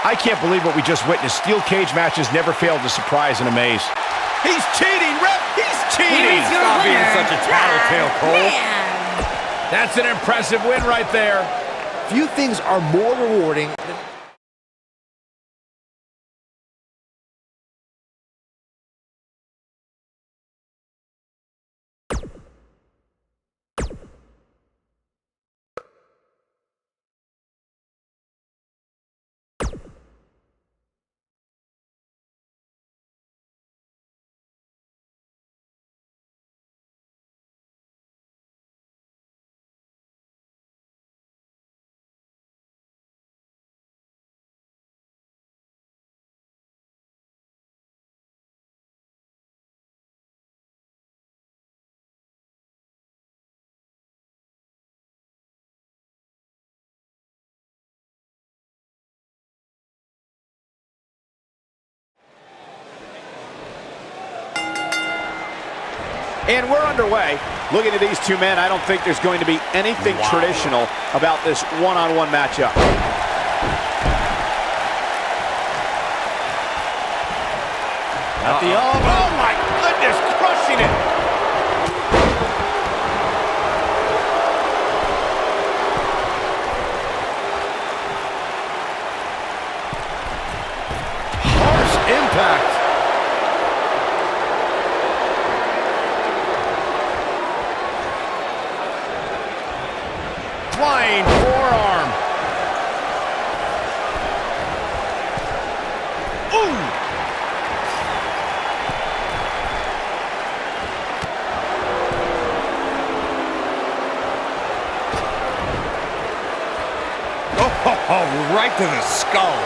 I can't believe what we just witnessed. Steel cage matches never failed to surprise and amaze. He's cheating, ref! He's cheating! Stop being such a tattletale, Cole. That's an impressive win right there. Few things are more rewarding than... And we're underway. Looking at these two men, I don't think there's going to be anything traditional about this one-on-one matchup. At the elbow. Oh my goodness, crushing it. Harsh impact. Flying forearm. Ooh! Oh, right to the skull.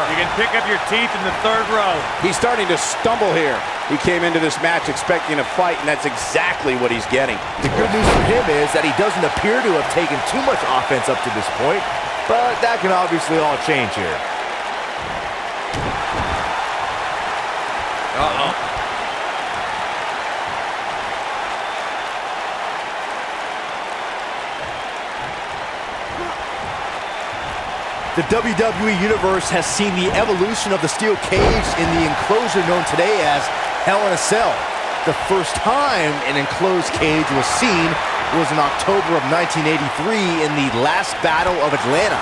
You can pick up your teeth in the third row. He's starting to stumble here. He came into this match expecting a fight, and that's exactly what he's getting. The good news for him is that he doesn't appear to have taken too much offense up to this point, but that can obviously all change here. Uh-oh. The WWE Universe has seen the evolution of the steel cage in the enclosure known today as Hell in a Cell. The first time an enclosed cage was seen was in October of 1983 in the last Battle of Atlanta.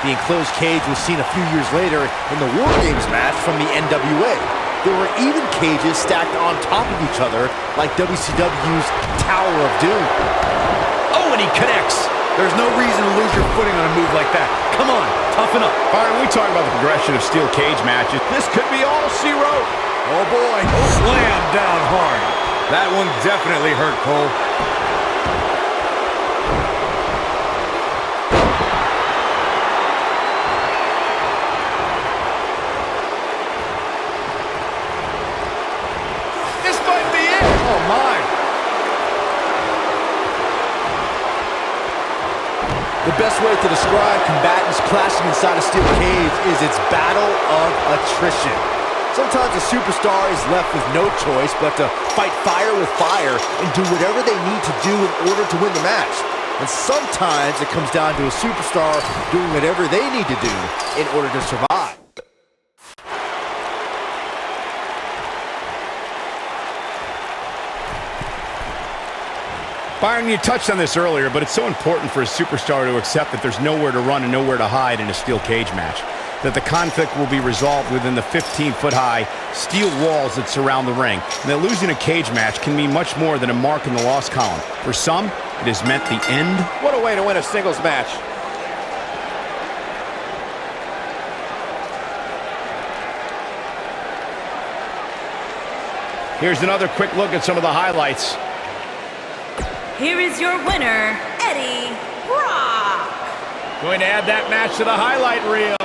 The enclosed cage was seen a few years later in the War Games match from the NWA. There were even cages stacked on top of each other like WCW's Tower of Doom. Oh, and he connects. There's no reason to lose your footing on a move like that. Come on, toughen up. Byron, we talk about the progression of steel cage matches. This could be all she wrote. Oh, boy. Slam down hard. That one definitely hurt, Cole. This might be it. Oh, my. The best way to describe combatants clashing inside a steel cage is its battle of attrition. Sometimes a superstar is left with no choice but to fight fire with fire and do whatever they need to do in order to win the match. And sometimes it comes down to a superstar doing whatever they need to do in order to survive. Byron, you touched on this earlier, but it's so important for a superstar to accept that there's nowhere to run and nowhere to hide in a steel cage match. That the conflict will be resolved within the 15-foot-high steel walls that surround the ring. And that losing a cage match can mean much more than a mark in the loss column. For some, it has meant the end. What a way to win a singles match. Here's another quick look at some of the highlights. Here is your winner, Eddie Brock. Going to add that match to the highlight reel.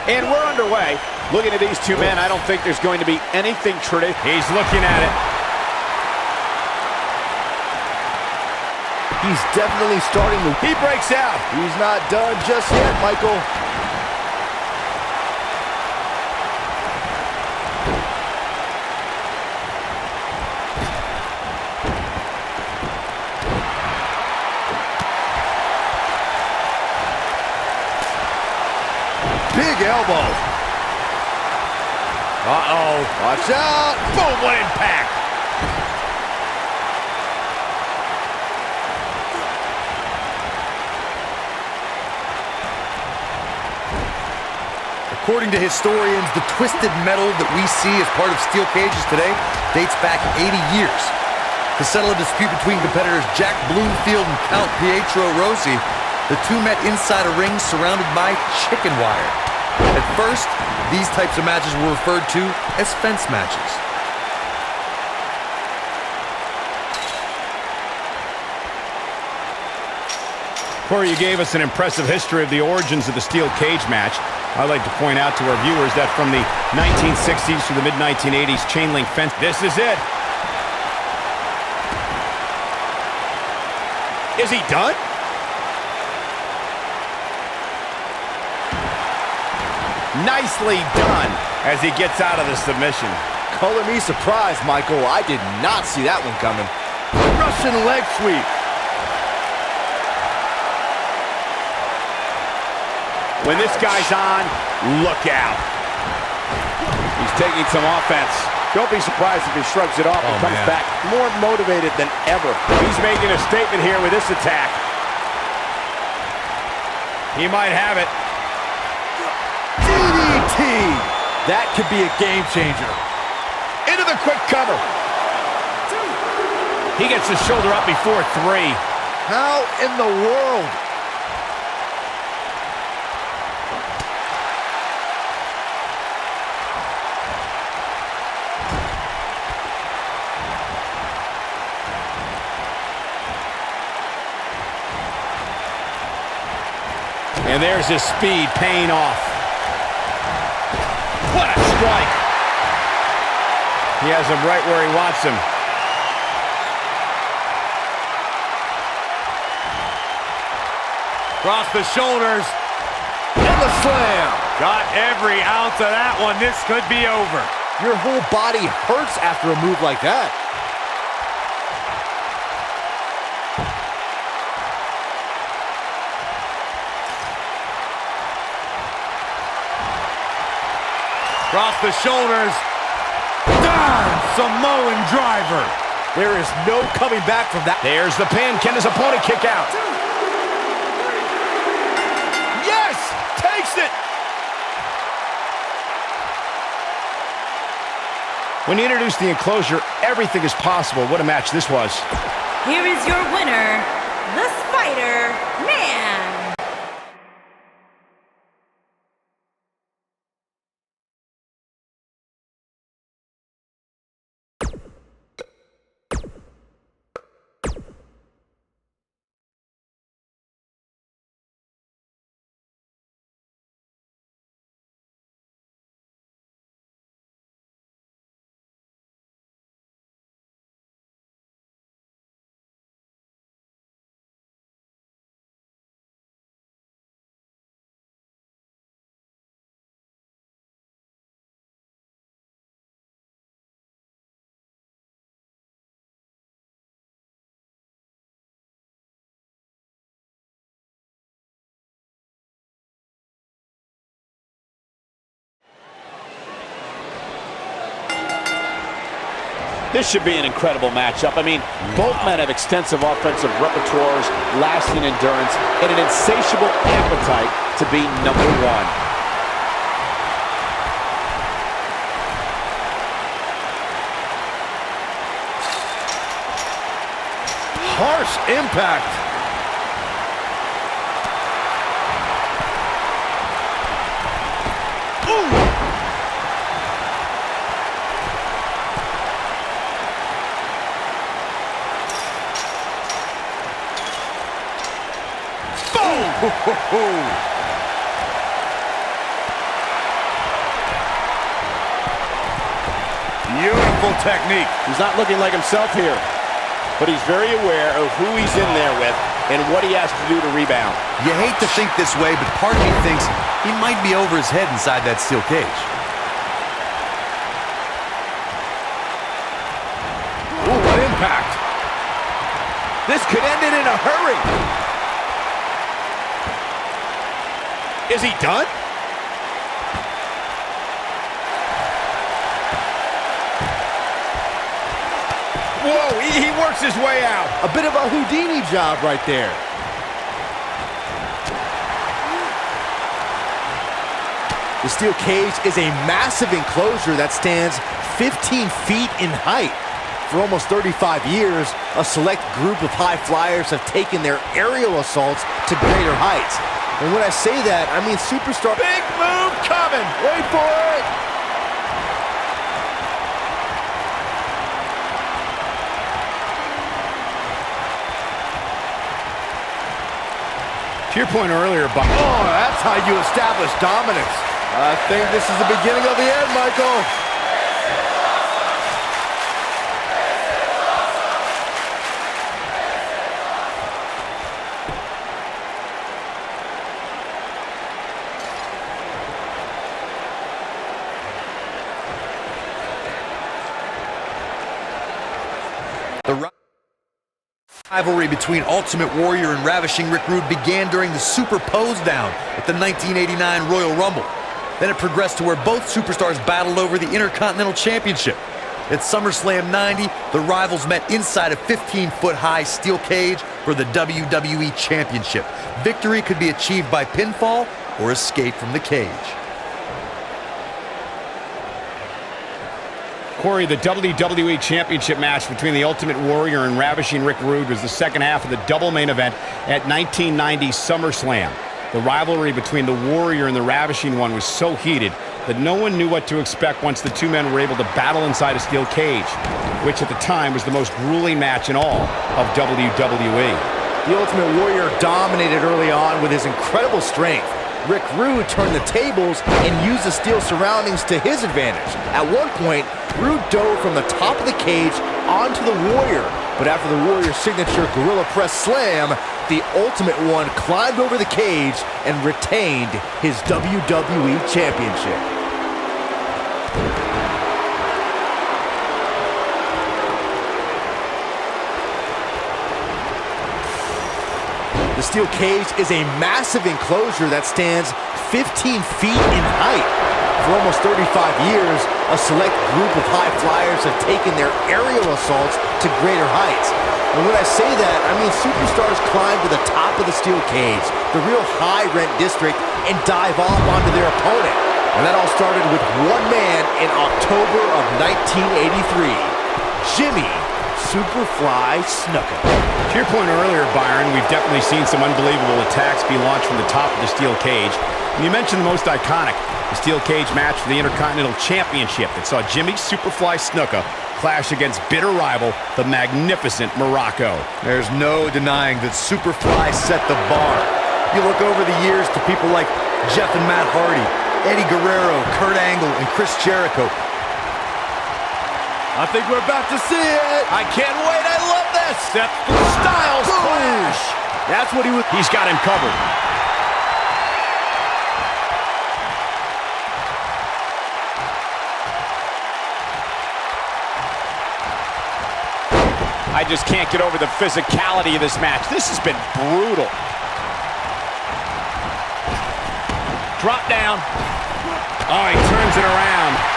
And we're underway. Looking at these two men, I don't think there's going to be anything traditional. He's looking at it. He's definitely starting to... He breaks out. He's not done just yet, Michael. Big elbow. Uh-oh. Watch out. Boom, what impact. According to historians, the twisted metal that we see as part of steel cages today dates back 80 years. To settle a dispute between competitors Jack Bloomfield and Count Pietro Rossi, the two met inside a ring surrounded by chicken wire. At first, these types of matches were referred to as fence matches. Corey, you gave us an impressive history of the origins of the steel cage match. I'd like to point out to our viewers that from the 1960s to the mid-1980s, chain link fence. This is it. Is he done? Nicely done as he gets out of the submission. Color me surprised, Michael. I did not see that one coming. Russian leg sweep. When this guy's on, look out. He's taking some offense. Don't be surprised if he shrugs it off and comes back more motivated than ever. He's making a statement here with this attack. He might have it. DDT. That could be a game changer. Into the quick cover. He gets his shoulder up before 3. How in the world? And there's his speed paying off. What a strike. He has him right where he wants him. Across the shoulders. And the slam. Got every ounce of that one. This could be over. Your whole body hurts after a move like that. Across the shoulders. Down! Samoan driver. There is no coming back from that. There's the pin. Can his opponent kick out? Yes! Takes it! When you introduce the enclosure, everything is possible. What a match this was. Here is your winner, the Spider-Man. This should be an incredible matchup. I mean, both men have extensive offensive repertoires, lasting endurance, and an insatiable appetite to be number one. Harsh impact. Beautiful technique. He's not looking like himself here, but he's very aware of who he's in there with and what he has to do to rebound. You hate to think this way, but part of me thinks he might be over his head inside that steel cage. Ooh, what impact. This could end it in a hurry. Is he done? Whoa, he works his way out. A bit of a Houdini job right there. The steel cage is a massive enclosure that stands 15 feet in height. For almost 35 years, a select group of high flyers have taken their aerial assaults to greater heights. And when I say that, I mean superstar. Big move coming. Wait for it. To your point earlier, Buck. Oh, that's how you establish dominance. I think this is the beginning of the end, Michael. The rivalry between Ultimate Warrior and Ravishing Rick Rude began during the Super Pose Down at the 1989 Royal Rumble. Then it progressed to where both superstars battled over the Intercontinental Championship. At SummerSlam 90, the rivals met inside a 15-foot-high steel cage for the WWE Championship. Victory could be achieved by pinfall or escape from the cage. Corey, the WWE Championship match between the Ultimate Warrior and Ravishing Rick Rude was the second half of the double main event at 1990 SummerSlam. The rivalry between the Warrior and the Ravishing One was so heated that no one knew what to expect once the two men were able to battle inside a steel cage, which at the time was the most grueling match in all of WWE. The Ultimate Warrior dominated early on with his incredible strength. Rick Rude turned the tables and used the steel surroundings to his advantage. At one point, Rude dove from the top of the cage onto the Warrior, but after the Warrior's signature Gorilla Press Slam, the Ultimate One climbed over the cage and retained his WWE Championship. The steel cage is a massive enclosure that stands 15 feet in height. For almost 35 years, a select group of high flyers have taken their aerial assaults to greater heights. And when I say that, I mean superstars climb to the top of the steel cage, the real high-rent district, and dive off onto their opponent. And that all started with one man in October of 1983, Jimmy Superfly Snuka. To your point earlier, Byron, we've definitely seen some unbelievable attacks be launched from the top of the steel cage. And you mentioned the most iconic, the steel cage match for the Intercontinental Championship that saw Jimmy Superfly Snuka clash against bitter rival, the magnificent Morocco. There's no denying that Superfly set the bar. You look over the years to people like Jeff and Matt Hardy, Eddie Guerrero, Kurt Angle, and Chris Jericho. I think we're about to see it. I can't wait. I love this. Styles clash. That's what he was. He's got him covered. I just can't get over the physicality of this match. This has been brutal. Drop down. Oh, he turns it around.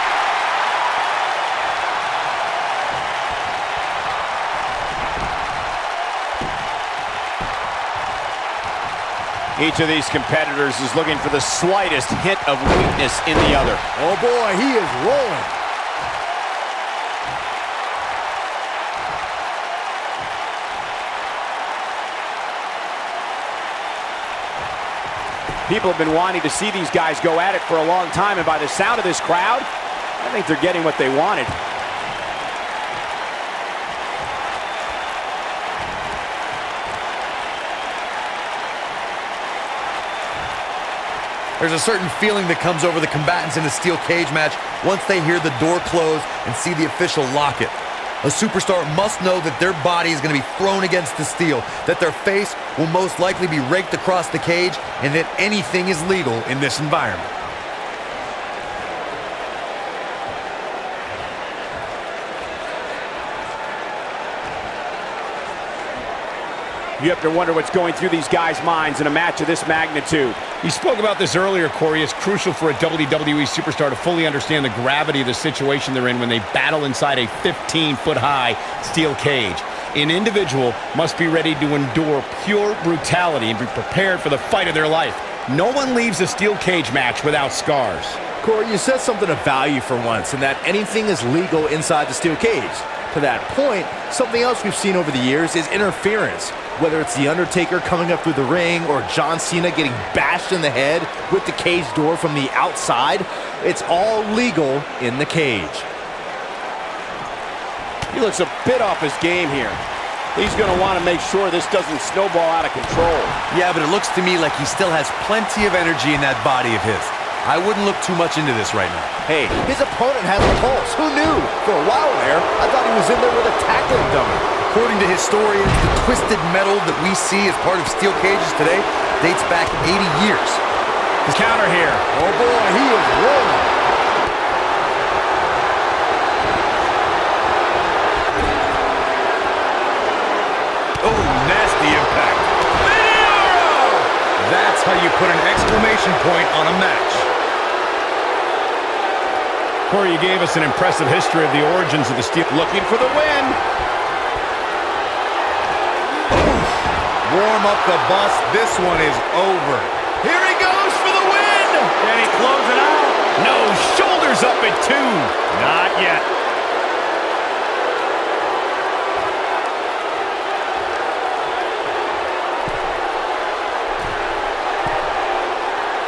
Each of these competitors is looking for the slightest hint of weakness in the other. Oh boy, he is rolling. People have been wanting to see these guys go at it for a long time, and by the sound of this crowd, I think they're getting what they wanted. There's a certain feeling that comes over the combatants in a steel cage match once they hear the door close and see the official lock it. A superstar must know that their body is going to be thrown against the steel, that their face will most likely be raked across the cage, and that anything is legal in this environment. You have to wonder what's going through these guys' minds in a match of this magnitude. You spoke about this earlier, Corey. It's crucial for a WWE superstar to fully understand the gravity of the situation they're in when they battle inside a 15-foot-high steel cage. An individual must be ready to endure pure brutality and be prepared for the fight of their life. No one leaves a steel cage match without scars. Corey, you said something of value for once, in that anything is legal inside the steel cage. To that point, something else we've seen over the years is interference. Whether it's The Undertaker coming up through the ring or John Cena getting bashed in the head with the cage door from the outside, it's all legal in the cage. He looks a bit off his game here. He's going to want to make sure this doesn't snowball out of control. Yeah, but it looks to me like he still has plenty of energy in that body of his. I wouldn't look too much into this right now. Hey, his opponent has a pulse. Who knew? For a while there, I thought he was in there with a tackling dummy. According to historians, the twisted metal that we see as part of steel cages today dates back 80 years. The counter here. Oh boy, he is rolling. Oh, nasty impact. That's how you put an exclamation point on a match. Corey, you gave us an impressive history of the origins of the steel. Looking for the win. Warm up the bus. This one is over. Here he goes for the win! Can he close it out? No, shoulders up at 2. Not yet.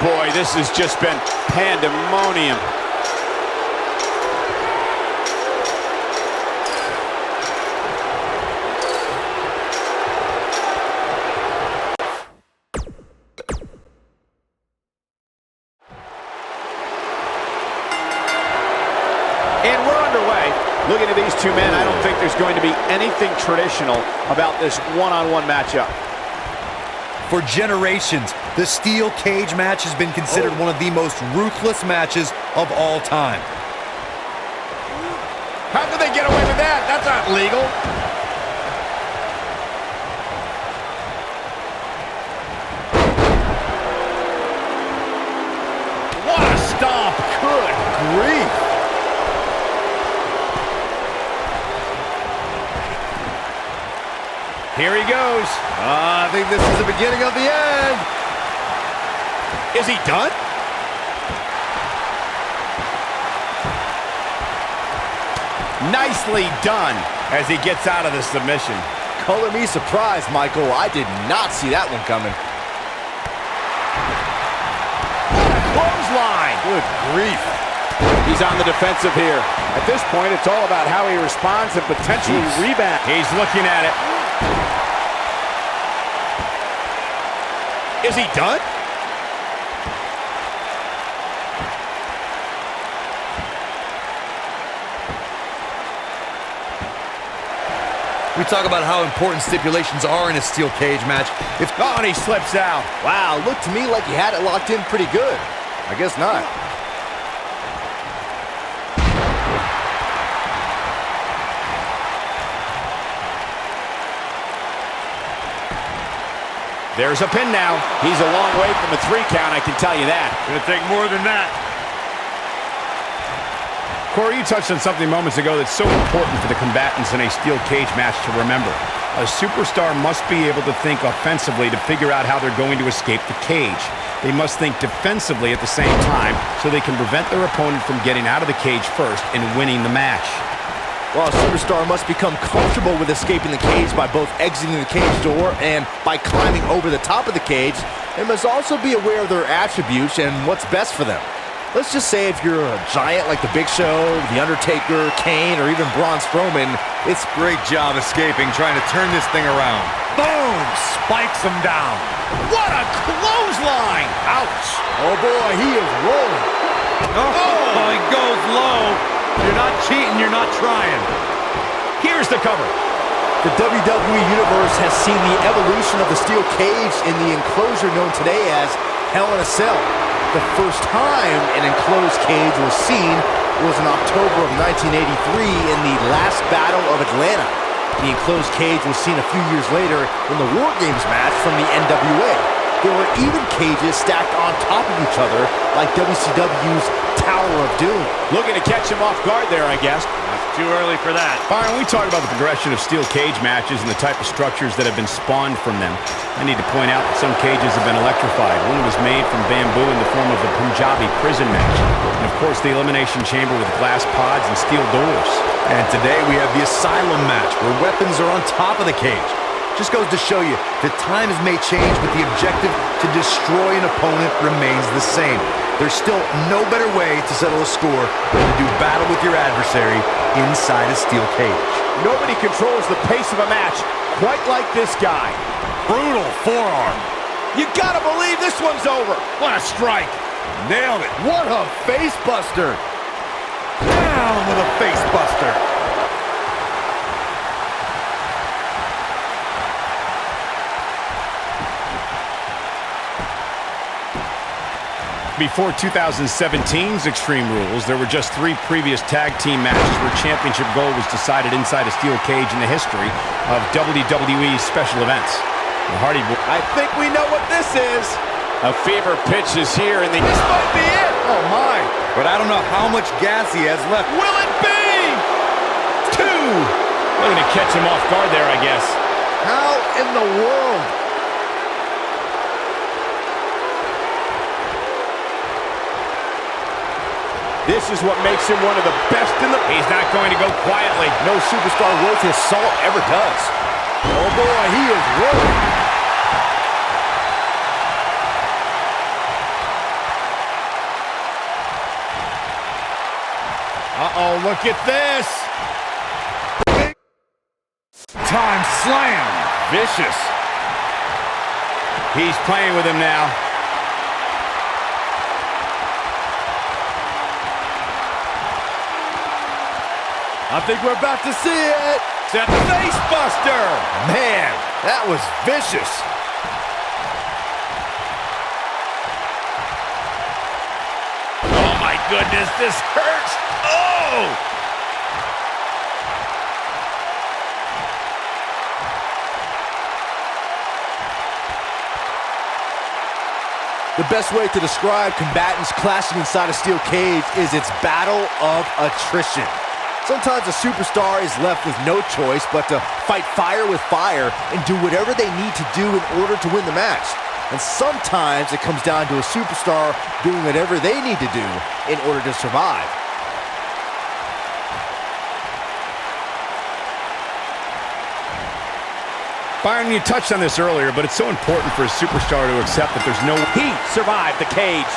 Boy, this has just been pandemonium. And we're underway. Looking at these two men, I don't think there's going to be anything traditional about this one-on-one matchup. For generations, the steel cage match has been considered one of the most ruthless matches of all time. How could they get away with that? That's not legal. What a stomp. Good grief. Here he goes. I think this is the beginning of the end. Is he done? Nicely done as he gets out of the submission. Color me surprised, Michael. I did not see that one coming. Clothesline. Good grief. He's on the defensive here. At this point, it's all about how he responds and potentially rebounds. He's looking at it. Is he done? We talk about how important stipulations are in a steel cage match. Oh, and he slips out. Wow, looked to me like he had it locked in pretty good. I guess not. There's a pin now. He's a long way from a 3 count, I can tell you that. Gonna take more than that. Corey, you touched on something moments ago that's so important for the combatants in a steel cage match to remember. A superstar must be able to think offensively to figure out how they're going to escape the cage. They must think defensively at the same time so they can prevent their opponent from getting out of the cage first and winning the match. Well, a superstar must become comfortable with escaping the cage by both exiting the cage door and by climbing over the top of the cage. They must also be aware of their attributes and what's best for them. Let's just say if you're a giant like The Big Show, The Undertaker, Kane, or even Braun Strowman, it's Great job escaping, trying to turn this thing around. Boom! Spikes him down. What a clothesline! Ouch! Oh boy, he is rolling. Oh, he goes low. You're not cheating, you're not trying. Here's the cover. The WWE Universe has seen the evolution of the steel cage in the enclosure known today as Hell in a Cell. The first time an enclosed cage was seen was in October of 1983 in the last Battle of Atlanta. The enclosed cage was seen a few years later in the War Games match from the NWA. There were even cages stacked on top of each other like WCW's Tower of Doom. Looking to catch him off guard there, I guess. Too early for that. Byron, we talked about the progression of steel cage matches and the type of structures that have been spawned from them. I need to point out that some cages have been electrified. One was made from bamboo in the form of the Punjabi prison match. And of course, the elimination chamber with glass pods and steel doors. And today we have the Asylum match, where weapons are on top of the cage. Just goes to show you that times may change, but the objective to destroy an opponent remains the same. There's still no better way to settle a score than to do battle with your adversary inside a steel cage. Nobody controls the pace of a match quite like this guy. Brutal forearm. You gotta believe this one's over. What a strike! Nailed it. What a face buster! Down with a face buster. Before 2017's Extreme Rules, there were just 3 previous tag team matches where championship gold was decided inside a steel cage in the history of WWE special events. The Hardy Boys. I think we know what this is. A fever pitch is here, and this might be it. Oh my! But I don't know how much gas he has left. Will it be? 2! Looking to catch him off guard there, I guess. How in the world? This is what makes him one of the best in the... He's not going to go quietly. No superstar worth his salt ever does. Oh boy, he is rolling. Uh-oh, look at this. Time slam. Vicious. He's playing with him now. I think we're about to see it. It's a face buster. Man, that was vicious. Oh my goodness, this hurts. Oh! The best way to describe combatants clashing inside a steel cage is its battle of attrition. Sometimes a superstar is left with no choice but to fight fire with fire and do whatever they need to do in order to win the match. And sometimes it comes down to a superstar doing whatever they need to do in order to survive. Byron, you touched on this earlier, but it's so important for a superstar to accept that there's no... He survived the cage.